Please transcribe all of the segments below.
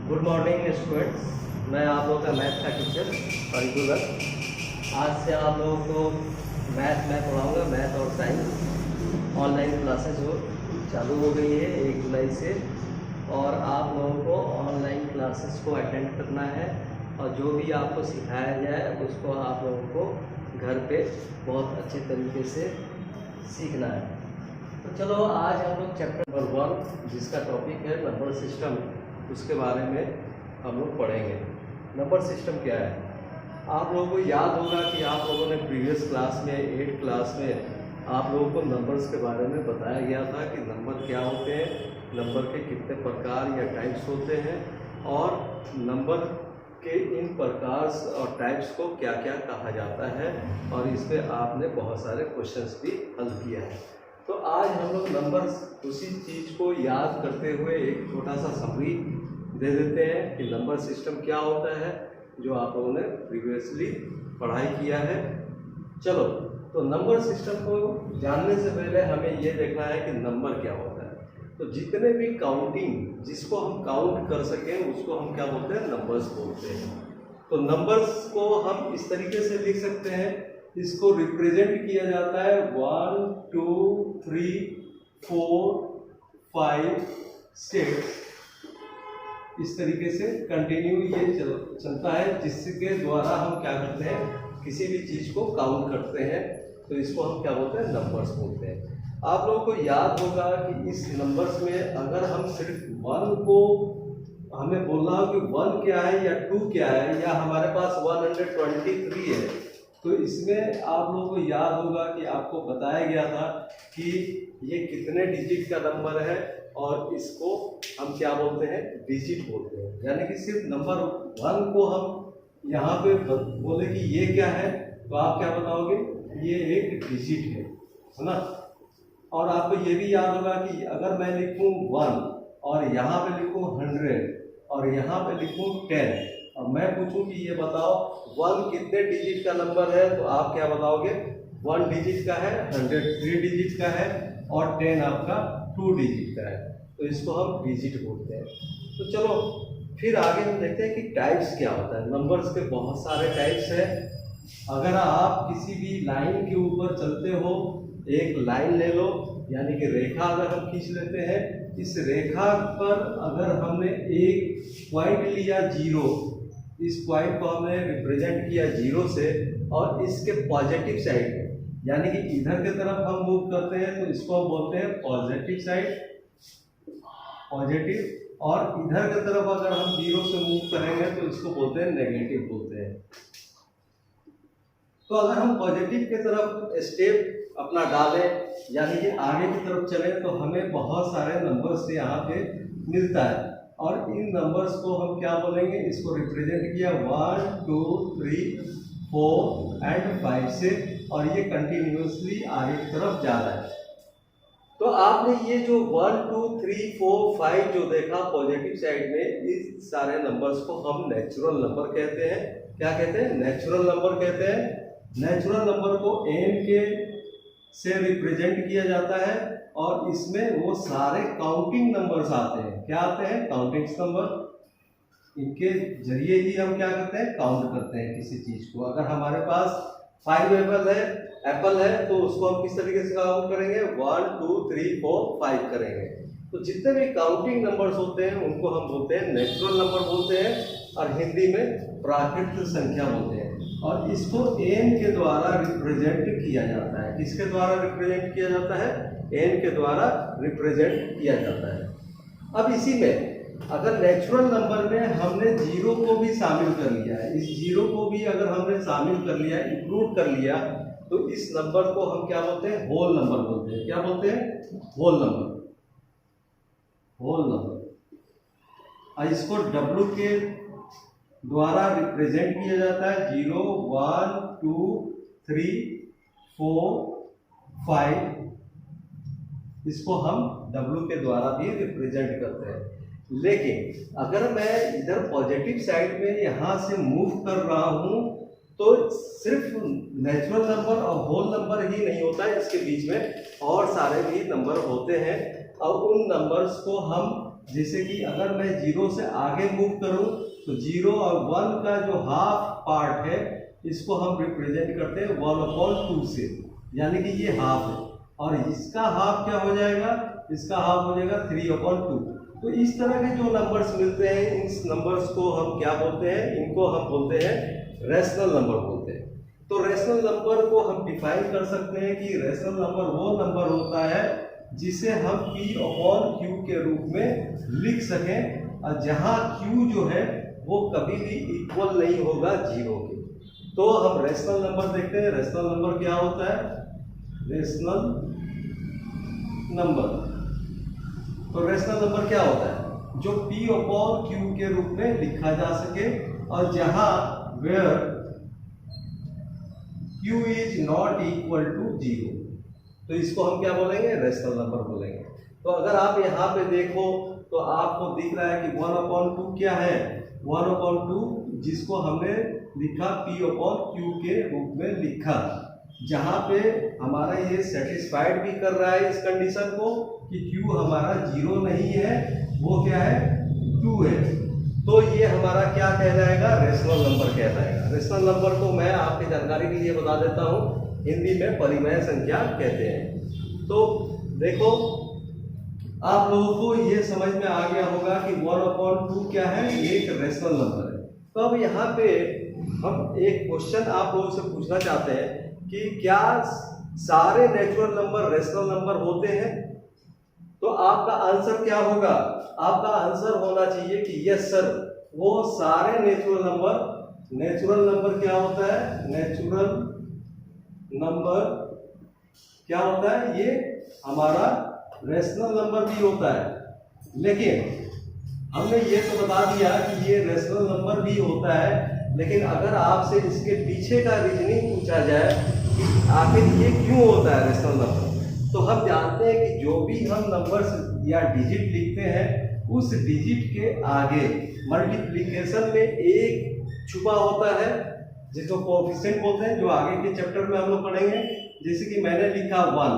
Good morning students. मैं आप लोगों का मैथ का टीचर रेगुलर। आज से आप लोगों को मैथ में पढ़ाऊँगा। मैथ और साइंस ऑनलाइन क्लासेस हो चालू हो गई है 1 जुलाई से, और आप लोगों को ऑनलाइन क्लासेस को अटेंड करना है और जो भी आपको सिखाया जाए उसको आप लोगों को घर पे बहुत अच्छे तरीके से सीखना है। तो चलो आज हम लोग चैप्टर नंबर 1 जिसका टॉपिक है नंबर सिस्टम, उसके बारे में हम लोग पढ़ेंगे। नंबर सिस्टम क्या है? आप लोगों को याद होगा कि आप लोगों ने प्रीवियस क्लास में 8th क्लास में आप लोगों को नंबर्स के बारे में बताया गया था कि नंबर क्या होते हैं, नंबर के कितने प्रकार या टाइप्स होते हैं, और नंबर के इन प्रकार और टाइप्स को क्या क्या कहा जाता है, और इस पर आपने बहुत सारे क्वेश्चंस भी हल किया है। तो आज हम लोग नंबर्स उसी चीज़ को याद करते हुए एक छोटा सा समरी दे देते हैं कि नंबर सिस्टम क्या होता है, जो आप लोगों ने प्रीवियसली पढ़ाई किया है। चलो, तो नंबर सिस्टम को जानने से पहले हमें ये देखना है कि नंबर क्या होता है। तो जितने भी काउंटिंग जिसको हम काउंट कर सकें उसको हम क्या बोलते हैं? नंबर्स बोलते हैं। तो नंबर्स को हम इस तरीके से लिख सकते हैं, इसको रिप्रेजेंट किया जाता है 1 2 3 4 5 6। इस तरीके से कंटिन्यू ये चलता है, जिसके द्वारा हम क्या करते हैं? किसी भी चीज़ को काउंट करते हैं। तो इसको हम क्या बोलते हैं? नंबर्स बोलते हैं। आप लोगों को याद होगा कि इस नंबर्स में अगर हम सिर्फ 1 को हमें बोलना हो कि 1 क्या है या 2 क्या है, या हमारे पास 123 है, तो इसमें आप लोगों को याद होगा कि आपको बताया गया था कि ये कितने डिजिट का नंबर है, और इसको हम क्या बोलते हैं? डिजिट बोलते हैं। यानी कि सिर्फ नंबर 1 को हम यहाँ पे बोले कि ये क्या है, तो आप क्या बताओगे? ये एक डिजिट है ना। और आपको ये भी याद होगा कि अगर मैं लिखूँ 1 और यहाँ पे लिखूँ 100 और यहाँ पे लिखूँ 10, और मैं पूछूं कि ये बताओ 1 कितने डिजिट का नंबर है, तो आप क्या बताओगे? 1 डिजिट का है, 100 3 डिजिट का है, और 10 आपका 2 डिजिट का है। तो इसको हम डिजिट बोलते हैं। तो चलो फिर आगे हम देखते हैं कि टाइप्स क्या होता है। नंबर्स के बहुत सारे टाइप्स हैं। अगर आप किसी भी लाइन के ऊपर चलते हो, एक लाइन ले लो, यानी कि रेखा अगर हम खींच लेते हैं, इस रेखा पर अगर हमने एक पॉइंट लिया 0, इस पॉइंट को हमने रिप्रेजेंट किया 0 से, और इसके पॉजिटिव साइड में, यानी कि इधर की तरफ हम मूव करते हैं तो इसको हम बोलते हैं पॉजिटिव साइड, पॉजिटिव। और इधर की तरफ अगर हम 0 से मूव करेंगे तो इसको बोलते हैं नेगेटिव बोलते हैं। तो अगर हम पॉजिटिव की तरफ स्टेप अपना डालें, यानी कि आगे की तरफ चलें, तो हमें बहुत सारे नंबर्स यहाँ पे मिलता है, और इन नंबर्स को हम क्या बोलेंगे? इसको रिप्रेजेंट किया 1 2 3 4 एंड 5 से, और ये कंटिन्यूसली आगे की तरफ जा रहा है। तो आपने ये जो 1 2 3 4 5 जो देखा पॉजिटिव साइड में, इस सारे नंबर्स को हम नेचुरल नंबर कहते हैं। क्या कहते हैं? नेचुरल नंबर कहते हैं। नेचुरल नंबर को n के से रिप्रेजेंट किया जाता है, और इसमें वो सारे काउंटिंग नंबर्स आते हैं। क्या आते हैं? Counting number. इनके जरिए ही हम क्या करते हैं? काउंट करते हैं किसी चीज को। अगर हमारे पास 5 एप्पल है तो उसको हम किस तरीके से काउंट करेंगे? 1 2 3 4 5 करेंगे। तो जितने भी काउंटिंग नंबर्स होते हैं उनको हम बोलते हैं नेचुरल नंबर बोलते हैं, और हिंदी में प्राकृतिक संख्या बोलते हैं। और इसको n के द्वारा रिप्रेजेंट किया जाता है। किसके द्वारा रिप्रेजेंट किया जाता है? n के द्वारा रिप्रेजेंट किया जाता है। अब इसी में अगर नेचुरल नंबर में हमने 0 को भी शामिल कर लिया है, इस 0 को भी अगर हमने शामिल कर लिया, इंक्लूड कर लिया, तो इस नंबर को हम क्या बोलते हैं? होल नंबर बोलते हैं। क्या बोलते हैं? Whole number. Whole number. और इसको W के द्वारा रिप्रेजेंट किया जाता है 0 1 2 3 4 5। इसको हम W के द्वारा भी रिप्रेजेंट करते हैं। लेकिन अगर मैं इधर पॉजिटिव साइड में यहाँ से मूव कर रहा हूँ, तो सिर्फ नेचुरल नंबर और होल नंबर ही नहीं होता है, इसके बीच में और सारे भी नंबर होते हैं, और उन नंबर्स को हम जैसे कि अगर मैं 0 से आगे मूव करूं तो 0 और 1 का जो हाफ पार्ट है इसको हम रिप्रेजेंट करते हैं 1/2 से, यानी कि ये हाफ है, और इसका हाफ क्या हो जाएगा, इसका हाफ हो जाएगा 3/2। तो इस तरह के जो नंबर्स मिलते हैं, इन नंबर्स को हम क्या बोलते हैं, इनको हम बोलते हैं रेशनल नंबर बोलते हैं। तो रेशनल नंबर को हम डिफाइन कर सकते हैं कि रेशनल नंबर वो नंबर होता है जिसे हम P/Q के रूप में लिख सकें, और जहां Q जो है वो कभी भी इक्वल नहीं होगा 0 के। तो हम रेशनल नंबर देखते हैं। रेशनल नंबर क्या होता है, रेशनल नंबर, तो रेशनल नंबर क्या होता है, जो P/Q के रूप में लिखा जा सके, और जहां where Q is not equal to 0, तो इसको हम क्या बोलेंगे, रेशनल नंबर बोलेंगे। तो अगर आप यहाँ पे देखो तो आपको दिख रहा है कि 1/2 क्या है, 1/2 जिसको हमने लिखा P/Q के रूप में लिखा, जहाँ पे हमारा ये सेटिस्फाइड भी कर रहा है इस कंडीशन को कि Q हमारा 0 नहीं है, वो क्या है 2 है। तो ये हमारा क्या कहलाएगा, रेशनल नंबर कहलाएगा। रेशनल नंबर को मैं आपकी जानकारी के लिए बता देता हूँ, हिंदी में परिमेय संख्या कहते हैं। तो देखो आप लोगों को ये समझ में आ गया होगा कि 1/2 क्या है, एक रेशनल नंबर है। तो अब यहाँ पे हम एक क्वेश्चन आप लोगों से पूछना चाहते हैं कि क्या सारे नेचुरल नंबर रेशनल नंबर होते हैं? तो आपका आंसर क्या होगा, आपका आंसर होना चाहिए कि यस सर, वो सारे नेचुरल नंबर क्या होता है, नेचुरल नंबर क्या होता है, ये हमारा रेशनल नंबर भी होता है। लेकिन हमने ये तो बता दिया कि ये रेशनल नंबर भी होता है, लेकिन अगर आपसे इसके पीछे का रीजनिंग पूछा जाए कि आखिर ये क्यों होता है रेशनल नंबर, तो हम जानते हैं कि जो भी हम नंबर्स या डिजिट लिखते हैं, उस डिजिट के आगे मल्टीप्लिकेशन में एक छुपा होता है जिसको कोएफिशिएंट बोलते हैं, जो आगे के चैप्टर में हम लोग पढ़ेंगे। जैसे कि मैंने लिखा 1,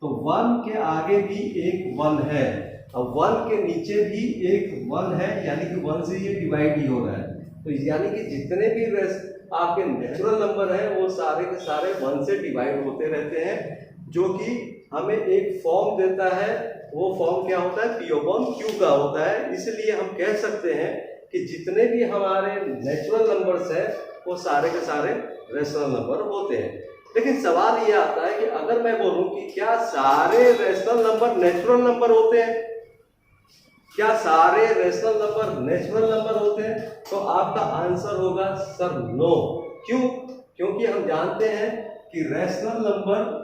तो 1 के आगे भी एक 1 है, और 1 के नीचे भी एक 1 है, यानी कि 1 से ये डिवाइड ही हो रहा है। तो यानी कि जितने भी आपके नेचुरल नंबर हैं वो सारे के सारे 1 से डिवाइड होते रहते हैं, जो कि हमें एक फॉर्म देता है। वो फॉर्म क्या होता है, P/Q का होता है। इसलिए हम कह सकते हैं कि जितने भी हमारे नेचुरल नंबर्स हैं वो सारे के सारे रेशनल नंबर होते हैं। लेकिन सवाल ये आता है कि अगर मैं बोलूं कि क्या सारे रेशनल नंबर नेचुरल नंबर होते हैं, क्या सारे रेशनल नंबर नेचुरल नंबर होते हैं, तो आपका आंसर होगा सर नो। क्यों? क्योंकि हम जानते हैं कि रेशनल नंबर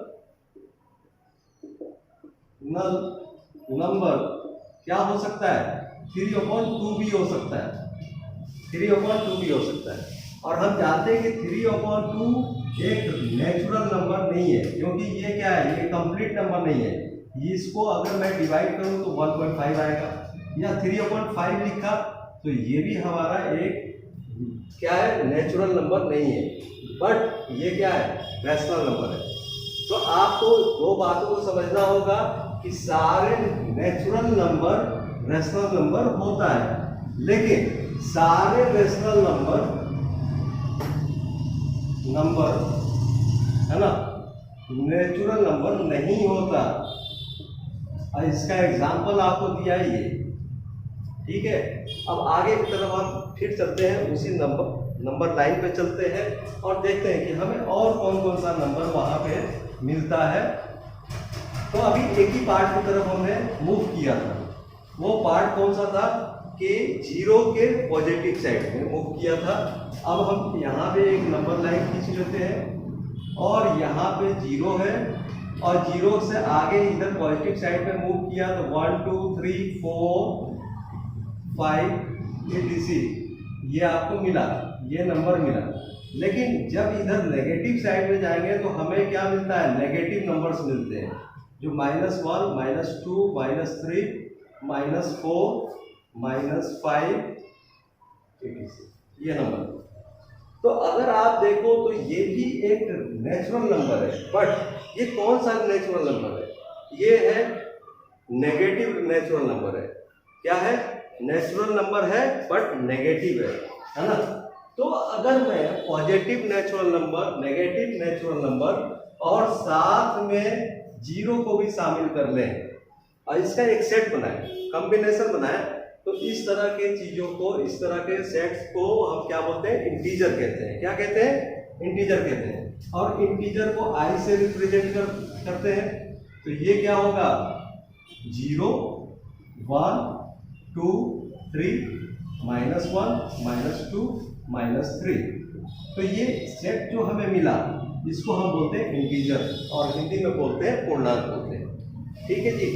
क्या हो सकता है, 3/2 भी हो सकता है, 3/2 भी हो सकता है। और हम जानते हैं कि 3/2 एक नेचुरल नंबर नहीं है, क्योंकि ये क्या है, ये कंप्लीट नंबर नहीं है। इसको अगर मैं डिवाइड करूं तो 1.5 आएगा, या 3/5 लिखा तो ये भी हमारा एक क्या है, नेचुरल नंबर नहीं है, बट ये क्या है, रैशनल नंबर है। तो आपको दो बातों को समझना होगा कि सारे नेचुरल नंबर रैशनल नंबर होता है, लेकिन सारे रैशनल नंबर है ना, नेचुरल नंबर नहीं होता। और इसका एग्जाम्पल आपको दिया ही है, ठीक है। अब आगे की तरफ हम फिर चलते हैं, उसी नंबर लाइन पे चलते हैं और देखते हैं कि हमें और कौन कौन सा नंबर वहां पे मिलता है। तो अभी एक ही पार्ट की तरफ हमने मूव किया था, वो पार्ट कौन सा था कि 0 के पॉजिटिव साइड में मूव किया था। अब हम यहाँ पे एक नंबर लाइन खींच लेते हैं और यहाँ पे 0 है, और 0 से आगे इधर पॉजिटिव साइड पे मूव किया तो 1 2 3 4 5 etc ये आपको मिला, ये नंबर मिला। लेकिन जब इधर नेगेटिव साइड में जाएंगे तो हमें क्या मिलता है, नेगेटिव नंबर्स मिलते हैं, जो -1 -2 -3 -4 -5 ये नंबर। तो अगर आप देखो तो ये भी एक नेचुरल नंबर है, बट ये कौन सा नेचुरल नंबर है, ये है नेगेटिव नेचुरल नंबर है। क्या है, नेचुरल नंबर है बट नेगेटिव है ना। तो अगर मैं positive natural number, negative natural number और साथ में जीरो को भी शामिल कर लें और इसका एक सेट बनाए, कॉम्बिनेशन बनाए, तो इस तरह के चीजों को, इस तरह के सेट्स को हम क्या बोलते हैं, इंटीजर कहते हैं। क्या कहते हैं, इंटीजर कहते हैं। और इंटीजर को आई से रिप्रेजेंट करते हैं। तो ये क्या होगा, 0 1 2 3 -1 -2 -3। तो ये सेट जो हमें मिला इसको हम बोलते हैं इंटीजर और हिंदी में बोलते हैं पूर्णांक बोलते हैं। ठीक है जी।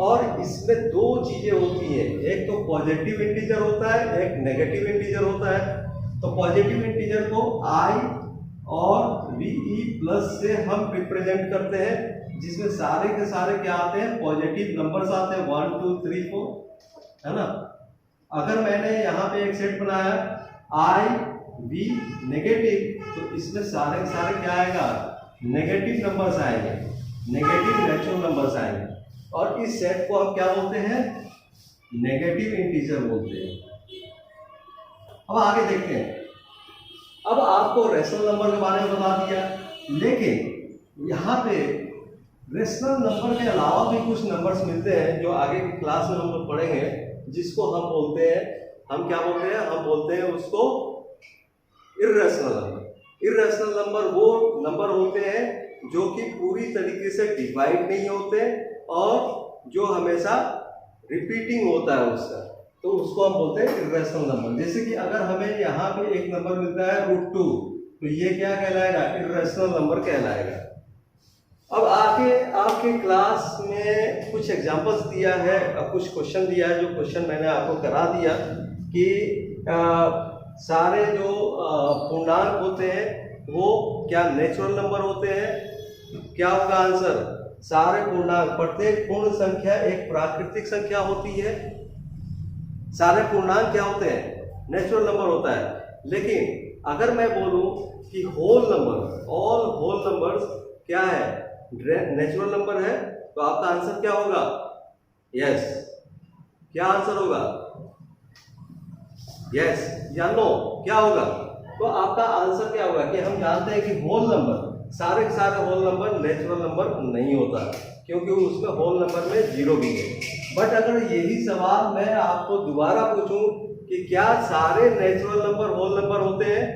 और इसमें दो चीजें होती हैं, एक तो पॉजिटिव इंटीजर होता है, एक नेगेटिव इंटीजर होता है। तो पॉजिटिव इंटीजर को आई और वी प्लस से हम रिप्रेजेंट करते हैं, जिसमें सारे के सारे क्या आते हैं, पॉजिटिव नंबर्स आते हैं 1 2 3 4, है ना। अगर मैंने यहाँ पे एक सेट बनाया आई वी नेगेटिव, तो इसमें सारे के सारे क्या आएगा, नेगेटिव नंबर्स आएंगे, नेगेटिव नेचुरल नंबर्स आएंगे। और इस सेट को हम क्या बोलते हैं, नेगेटिव इंटीजर बोलते हैं। अब आगे देखते हैं। अब आपको रेशनल नंबर के बारे में बता दिया, लेकिन यहाँ पे रेशनल नंबर के अलावा भी कुछ नंबर्स मिलते हैं जो आगे की क्लास में हम लोग पढ़ेंगे, जिसको हम बोलते हैं, हम क्या बोलते हैं, हम बोलते हैं उसको इर्रेशनल नंबर। इर्रेशनल नंबर वो नंबर होते हैं जो कि पूरी तरीके से डिवाइड नहीं होते और जो हमेशा रिपीटिंग होता है उसका, तो उसको हम बोलते हैं इर्रेशनल नंबर। जैसे कि अगर हमें यहाँ पे एक नंबर मिलता है √2, तो ये क्या कहलाएगा, इर्रेशनल नंबर कहलाएगा। अब आगे आपके क्लास में कुछ एग्जांपल्स दिया है और कुछ क्वेश्चन दिया है, जो क्वेश्चन मैंने आपको करा दिया कि सारे जो पूर्णांक होते हैं वो क्या नेचुरल नंबर होते हैं। क्या होगा आंसर, सारे पूर्णांक, प्रत्येक पूर्ण संख्या एक प्राकृतिक संख्या होती है। सारे पूर्णांक क्या होते हैं, नेचुरल नंबर होता है। लेकिन अगर मैं बोलूं कि whole number, all whole numbers क्या है, नेचुरल नंबर है, तो आपका आंसर क्या होगा, यस। क्या आंसर होगा, यस या नो, क्या होगा। तो आपका आंसर क्या होगा कि हम जानते हैं कि होल नंबर, सारे के सारे होल नंबर नेचुरल नंबर नहीं होता, क्योंकि उसमें होल नंबर में जीरो भी है। बट अगर यही सवाल मैं आपको दोबारा पूछूं कि क्या सारे नेचुरल नंबर होल नंबर होते हैं,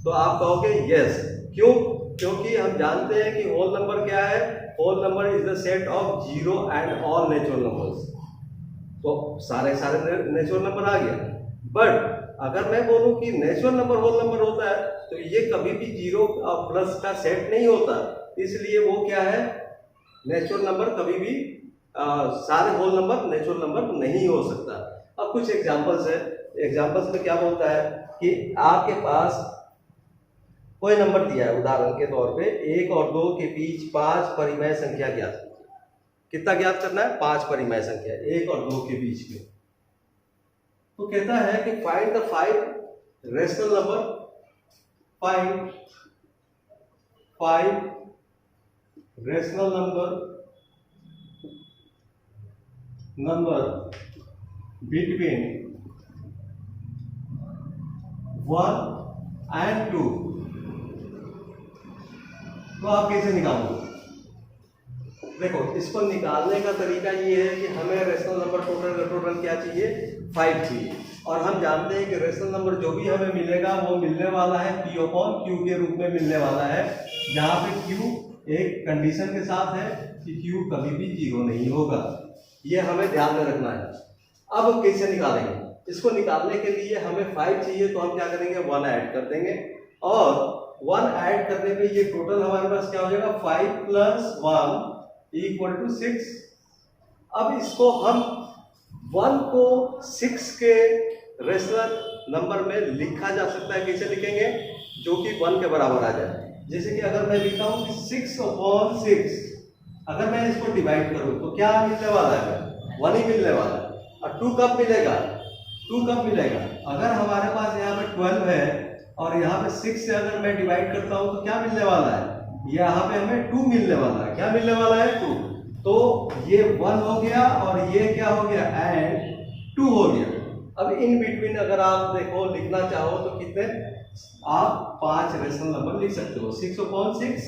तो आप कहोगे यस। क्यों, क्योंकि हम जानते हैं कि होल नंबर क्या है, whole number is the set of zero and all natural numbers. तो सारे नेचुरल नंबर आ गया। बट अगर मैं बोलूं कि नेचुरल नंबर होल नंबर होता है, तो ये कभी भी जीरो प्लस का सेट नहीं होता, इसलिए वो क्या है, नेचुरल नंबर कभी भी सारे होल नंबर नेचुरल नंबर नहीं हो सकता। अब कुछ एग्जांपल्स है। एग्जांपल्स में क्या बोलता है कि आपके पास कोई नंबर दिया है, उदाहरण के तौर पे 1 और 2 के बीच 5 परिमेय संख्या ज्ञात कीजिए। कितना ज्ञात करना है, 5 परिमेय संख्या 1 और 2 के बीच में। तो कहता है कि find the 5 rational number, find 5 rational number between 1 and 2। तो आप कैसे निकालोगे, देखो इसको निकालने का तरीका ये है कि हमें रेशनल नंबर टोटल क्या चाहिए, 5 चाहिए। और हम जानते हैं कि रेशनल नंबर जो भी हमें मिलेगा वो मिलने वाला है P/Q के रूप में मिलने वाला है, जहाँ पे Q एक कंडीशन के साथ है कि Q कभी भी जीरो नहीं होगा। ये हमें ध्यान में रखना है। अब कैसे निकालेंगे, इसको निकालने के लिए हमें 5 चाहिए, तो हम क्या करेंगे, 1 ऐड कर देंगे। और 1 ऐड करने पे ये टोटल हमारे पास क्या हो जाएगा, 5 + 1 = 6। अब इसको हम 1 को 6 के रेशनल नंबर में लिखा जा सकता है। कैसे लिखेंगे, जो कि 1 के बराबर आ जाए। जैसे कि अगर मैं लिखता हूं कि 6/6, अगर मैं इसको डिवाइड करूं तो क्या मिलने वाला है, 1 ही मिलने वाला है। और 2 कब मिलेगा, 2 कब मिलेगा, अगर हमारे पास यहाँ पे 12 है और यहाँ पे 6 से अगर मैं डिवाइड करता हूँ तो क्या मिलने वाला है, यहाँ पे हमें 2 मिलने वाला है। क्या मिलने वाला है, 2। तो ये 1 हो गया और ये क्या हो गया, एंड 2 हो गया। अब इन बिटवीन अगर आप देखो लिखना चाहो तो कितने, आप 5 रेशनल नंबर लिख सकते हो। 6/6,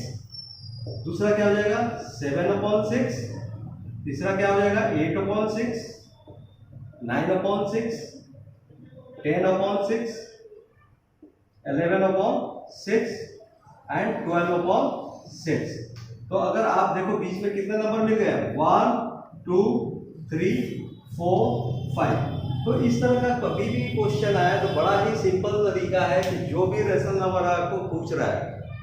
दूसरा क्या हो जाएगा 7/6, तीसरा क्या हो जाएगा 8/6, 9/6, 10/6, 11/6 एंड 12/6। तो अगर आप देखो बीच में कितने नंबर मिल गए 1 2 3 4 5। तो इस तरह का कभी भी क्वेश्चन आया तो बड़ा ही सिंपल तरीका है कि जो भी रेशनल नंबर आपको पूछ रहा है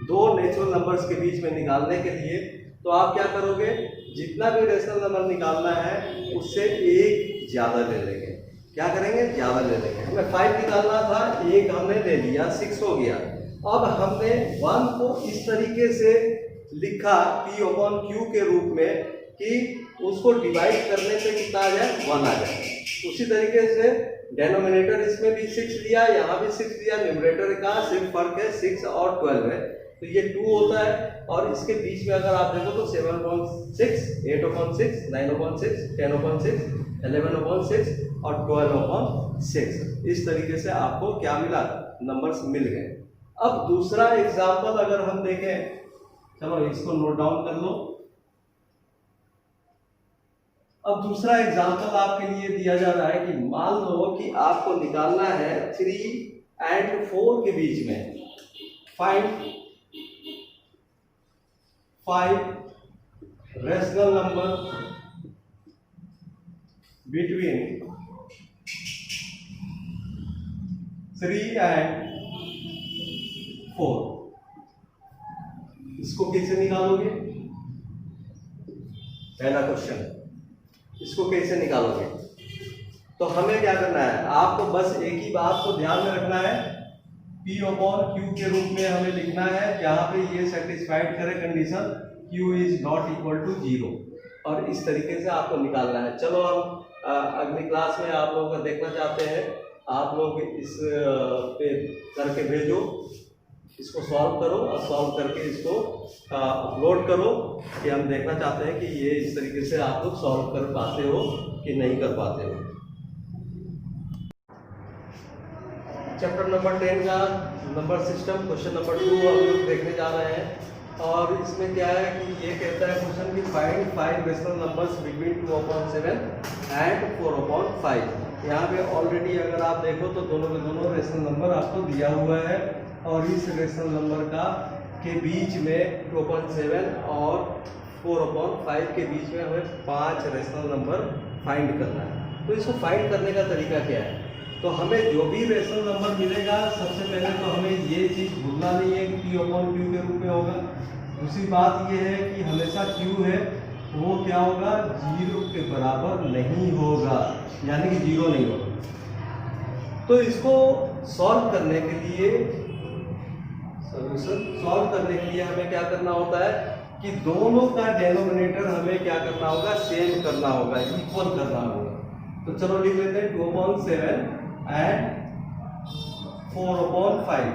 दो नेचुरल नंबर्स के बीच में निकालने के लिए, तो आप क्या करोगे, जितना भी रेशनल नंबर निकालना है उससे एक ज्यादा ले लेंगे। क्या करेंगे, ज्यादा ले लेंगे। हमें 5 निकालना था, एक हमने ले लिया, 6 हो गया। अब हमने 1 को इस तरीके से लिखा P/Q के रूप में कि उसको डिवाइड करने पे कितना आ जाए 1 आ जाए। उसी तरीके से डेनोमिनेटर इसमें भी 6 लिया, यहाँ भी 6 लिया, न्यूमरेटर का सिर्फ फर्क है 6 और 12 है, तो ये 2 होता है। और इसके बीच में अगर आप देखो तो 7/6, 8/6, 9/6, 10/6, 11/6 और 12/6, इस तरीके से आपको क्या मिला, नंबर्स मिल गए। अब दूसरा एग्जाम्पल अगर हम देखें, चलो इसको नोट डाउन कर लो। अब दूसरा एग्जाम्पल आपके लिए दिया जा रहा है कि मान लो कि आपको निकालना है 3 और 4 के बीच में फाइंड 5 रेशनल नंबर बिटवीन 3 और 4। इसको कैसे निकालोगे, पहला क्वेश्चन, इसको कैसे निकालोगे? तो हमें क्या करना है, आपको बस एक ही बात को ध्यान में रखना है, P/Q के रूप में हमें लिखना है जहां पे ये सेटिस्फाइड करे condition Q is not equal to 0, और इस तरीके से आपको निकालना है। चलो हम अगली क्लास में आप लोगों को देखना चाहते हैं, आप लोग इस पे करके भेजो, इसको सॉल्व करो और सॉल्व करके इसको अपलोड करो कि हम देखना चाहते हैं कि ये इस तरीके से आप लोग सॉल्व कर पाते हो कि नहीं कर पाते हो। चैप्टर नंबर 10 का नंबर सिस्टम क्वेश्चन नंबर 2 हम लोग देखने जा रहे हैं। और इसमें क्या है कि ये कहता है क्वेश्चन कि find 5 rational numbers between 2/7 and 4/5। यहाँ पे ऑलरेडी अगर आप देखो तो दोनों के दोनों रेशनल नंबर आपको दिया हुआ है, और इस रेशनल नंबर का के बीच में 2/7 और 4/5 के बीच में हमें 5 रेशनल नंबर फाइंड करना है। तो इसको फाइंड करने का तरीका क्या है, तो हमें जो भी रेशनल नंबर मिलेगा सबसे पहले तो हमें ये चीज़ भूलना नहीं है कि P/Q के रूप में होगा। दूसरी बात ये है कि हमेशा Q है वो क्या होगा, 0 के बराबर नहीं होगा, यानी कि 0 नहीं होगा। तो इसको सॉल्व करने के लिए, सॉल्यूशन सॉल्व करने के लिए हमें क्या करना होता है कि दोनों का डेनोमिनेटर हमें क्या करना होगा, सेम करना होगा, इक्वल करना होगा। तो चलो लिख लेते हैं 2/7 एंड 4/5,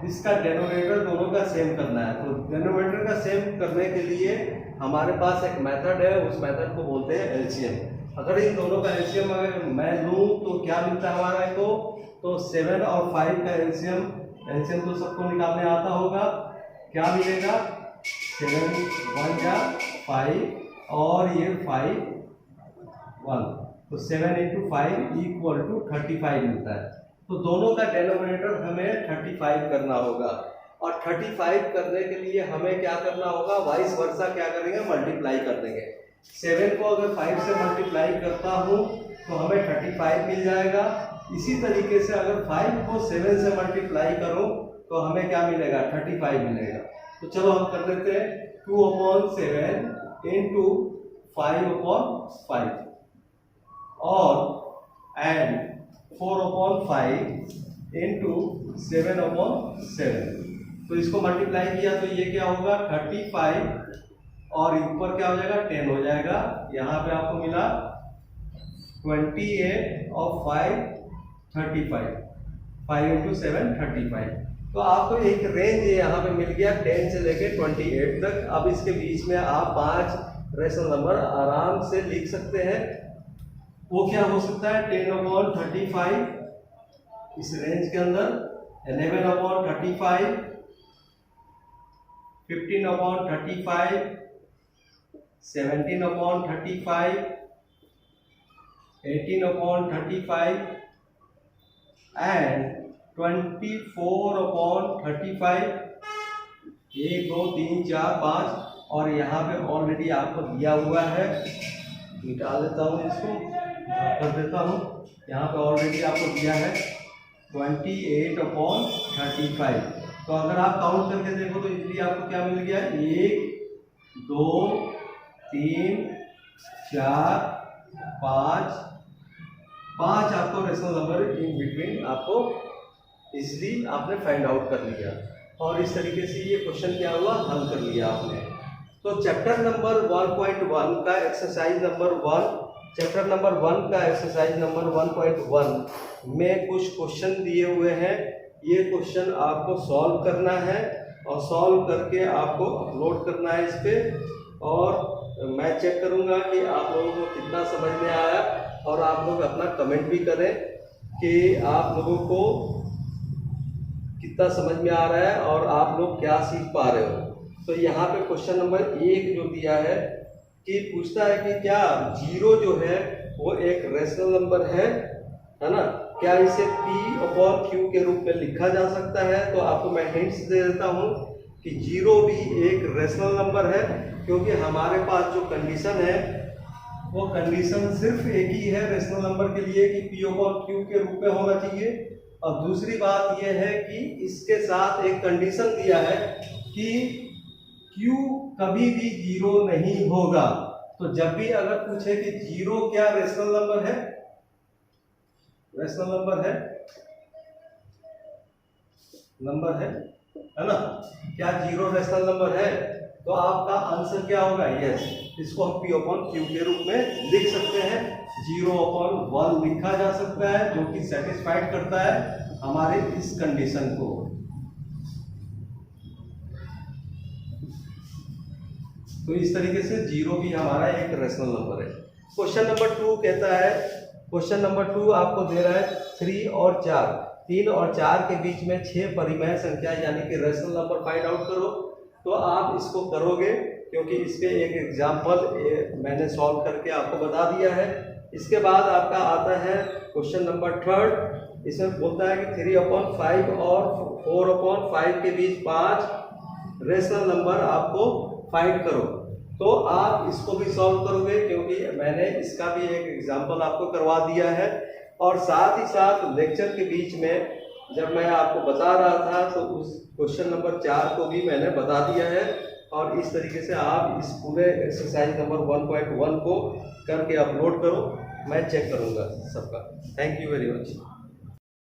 इसका डेनोमिनेटर दोनों का सेम करना है। तो डेनोमिनेटर का सेम करने के लिए हमारे पास एक मेथड है, उस मेथड को बोलते हैं एलसीएम। अगर इन दोनों का एलसीएम अगर मैं लूँ तो क्या मिलता है हमारा को, तो 7 और 5 का एलसीएम तो सबको निकालने आता होगा, क्या मिलेगा 7 1 या 5 और ये 5 1, तो 7 × 5 इक्वल टू 35 मिलता है। तो दोनों का डेनोमिनेटर हमें 35 करना होगा, और 35 करने के लिए हमें क्या करना होगा, वाइस वर्सा क्या करेंगे, मल्टीप्लाई कर देंगे। 7 को अगर 5 से मल्टीप्लाई करता हूँ तो हमें 35 मिल जाएगा। इसी तरीके से अगर 5 को 7 से मल्टीप्लाई करो तो हमें क्या मिलेगा, 35 मिलेगा। तो चलो हम कर लेते हैं 2/7 × 5/5 और एंड 4/5 × 7/7। तो इसको मल्टीप्लाई किया तो ये क्या होगा 35 और ऊपर क्या हो जाएगा 10 हो जाएगा। यहाँ पे आपको मिला 28 और 5 35, 5 × 7 35। तो आपको एक रेंज यहाँ पे मिल गया 10 से लेके 28 तक। अब इसके बीच में आप 5 रेशनल नंबर आराम से लिख सकते हैं। वो क्या हो सकता है 10/35 इस रेंज के अंदर, 11/35, 15/35, 17/35, 18/35 एंड 24/35। 1 2 3 4 5 और यहाँ पे ऑलरेडी आपको दिया हुआ है, मिटा देता हूँ इसको, कर देता हूँ। यहाँ पे ऑलरेडी आपको दिया है 28/35। तो अगर आप काउंट करके देखो तो इजीली आपको क्या मिल गया, 1 2 3 4 5 आपको रेशनल नंबर इन बिटवीन आपको इजीली आपने फाइंड आउट कर लिया। और इस तरीके से ये क्वेश्चन क्या हुआ, हल कर लिया आपने। तो चैप्टर नंबर 1.1 का एक्सरसाइज नंबर 1, चैप्टर नंबर 1 का एक्सरसाइज नंबर 1.1 में कुछ क्वेश्चन दिए हुए हैं। ये क्वेश्चन आपको सॉल्व करना है और सॉल्व करके आपको अपलोड करना है इस पे, और मैं चेक करूंगा कि आप लोगों को कितना समझ में आया, और आप लोग अपना कमेंट भी करें कि आप लोगों को कितना समझ में आ रहा है और आप लोग क्या सीख पा रहे हो। तो यहाँ पे क्वेश्चन नंबर 1 जो दिया है कि पूछता है कि क्या 0 जो है वो एक रेशनल नंबर है ना, क्या इसे P/Q के रूप में लिखा जा सकता है। तो आपको मैं हिंट्स दे देता हूँ कि 0 भी एक रेशनल नंबर है, क्योंकि हमारे पास जो कंडीशन है वो कंडीशन सिर्फ एक ही है रेशनल नंबर के लिए कि P/Q के रूप में होना चाहिए। और दूसरी बात यह है कि इसके साथ एक कंडीशन दिया है कि Q कभी भी 0 नहीं होगा। तो जब भी अगर पूछे कि 0 क्या रेशनल नंबर है, रेशनल नंबर है ना, क्या 0 रेशनल नंबर है, तो आपका आंसर क्या होगा, यस। इसको हम P/Q के रूप में लिख सकते हैं। 0/1 लिखा जा सकता है, जो कि सेटिस्फाइड करता है हमारे इस कंडीशन को। तो इस तरीके से 0 भी हमारा एक रेशनल नंबर है। क्वेश्चन नंबर 2 कहता है, क्वेश्चन नंबर 2 आपको दे रहा है 3 और 4, 3 और 4 के बीच में 6 परिमेय संख्या यानी कि रेशनल नंबर फाइंड आउट करो। तो आप इसको करोगे, क्योंकि इसके एक एग्जाम्पल मैंने सॉल्व करके आपको बता दिया है। इसके बाद आपका आता है क्वेश्चन नंबर 3। इसमें बोलता है कि 3/5 और 4/5 के बीच 5 रेशनल नंबर आपको फाइंड करो। तो आप इसको भी सॉल्व करोगे, क्योंकि मैंने इसका भी एक एग्जाम्पल आपको करवा दिया है। और साथ ही साथ लेक्चर के बीच में जब मैं आपको बता रहा था तो उस क्वेश्चन नंबर 4 को भी मैंने बता दिया है। और इस तरीके से आप इस पूरे एक्सरसाइज नंबर 1.1 को करके अपलोड करो, मैं चेक करूँगा सबका। Thank you very much.